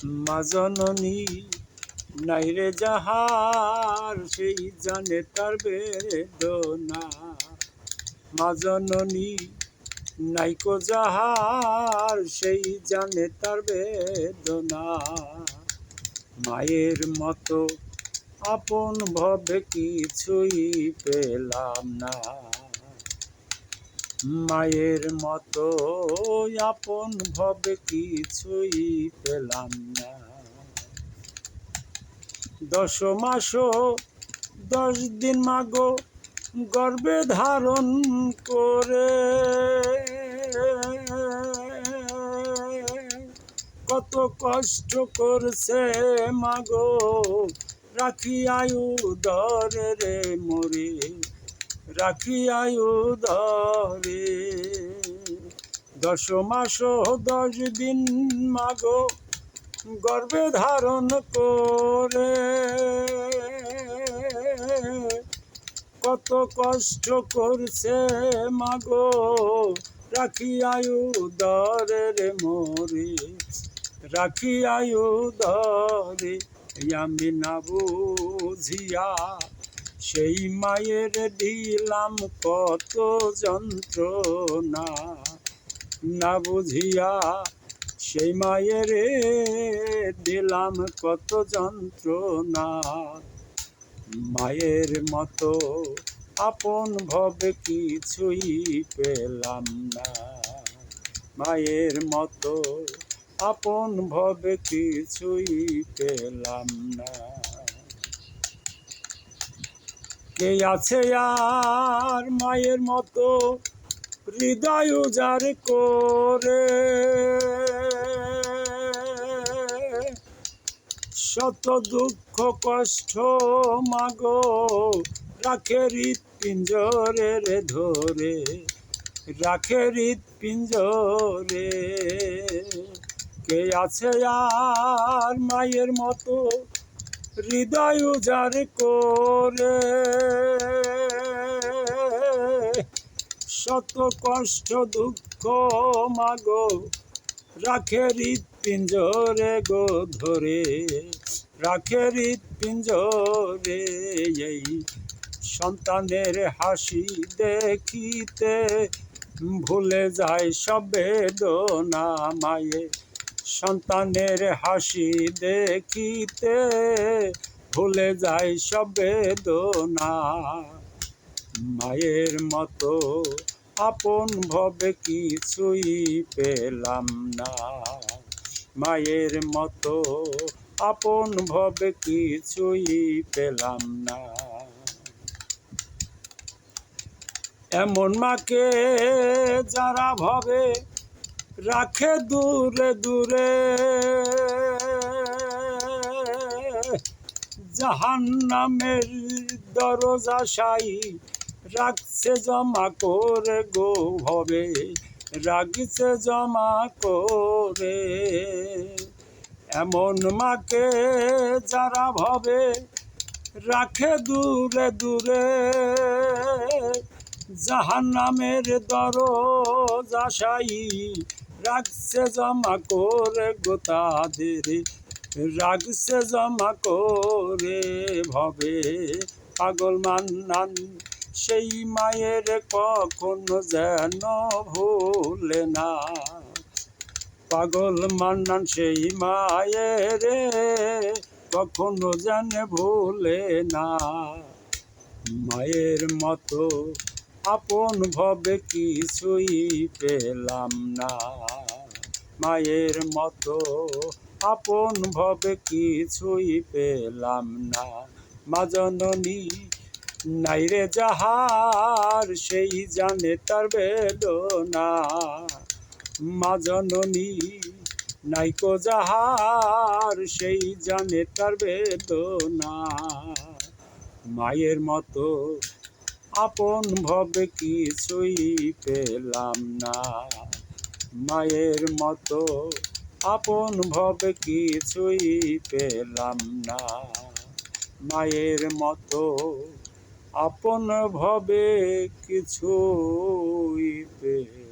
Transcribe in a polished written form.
মা জননী নাই রে যাহার, সেই জানে তার বেদনা। মা জননী নাইকো যাহার, সেই জানে তার বেদনা। মায়ের মতো আপন ভবে কিছুই পেলাম না। মায়ের মতো আপন ভবে কিছুই পেলাম না। 10 মাস 10 দিন মাগো গর্ভে ধারণ করে, কত কষ্ট করছে মাগো রাখি আয়ু ধরে রে মোরে, রাখি আয়ু ধরে। 10 মাস 10 দিন মাগো গর্ভে ধারণ করে, কত কষ্ট করছে মাগো রাখি আয়ু ধরে রে মোরে, রাখি আয়ু ধরে। আমি না বুঝিয়া সেই মায়ের দিলাম কত যন্ত্রণা। না বুঝিয়া সেই মায়ের দিলাম কত যন্ত্রণা। মায়ের মতো আপন ভবে কিছুই পেলাম না। মায়ের মতো আপন ভবে কিছুই পেলাম না। কে আছে আর মায়ের মতো হৃদয় উজাড় করে, শত দুঃখ কষ্ট মাগো রাখে হৃৎপিঞ্জরে রে ধরে, রাখে হৃৎপিঞ্জরে। কে আছে আর মায়ের মতো হৃদয় উজাড় করে, শত কষ্ট দুঃখ মাগো রাখে হৃৎপিঞ্জরে গো ধরে, রাখে হৃৎপিঞ্জরে। এই সন্তানের হাসি দেখিতে ভুলে যায় সব বেদনা। মায়ের সন্তানের হাসি দেখিতে ভুলে যায় সব বেদনা। মায়ের মতো আপন ভবে কিছুই পেলাম না। মায়ের মতো আপন ভবে কিছুই পেলাম না। এমন মাকে যারা ভবে রাখে দূরে দূরে, জাহান্নামের দরজাশাই রাখছে জমা করে গো ভবে, রাখছে জমা করে। এমন মাকে যারা ভবে রাখে দূরে দূরে, জাহান্নামের দরজাশাই রাখছে জমা করে গো তাদের, রাখছে জমা করে ভবে। পাগল মান্নান সেই মায়ের কখনো যেন ভুলে না। পাগল মান্নান সেই মায়ের কখনো যেন ভুলে না। মায়ের মতো আপন ভবে কিছুই পেলাম না। মায়ের মতো আপন ভবে কিছুই পেলাম না। মা জননী নাই রে যাহার, সেই জানে তার বেদনা। মা জননী নাইকো যাহার, সেই জানে তার বেদনা। মায়ের মতো আপন ভবে কিছুই পেলাম না। মায়ের মতো আপন ভবে কিছুই পেলাম না। মায়ের মতো আপন ভবে কিছুই পেলাম।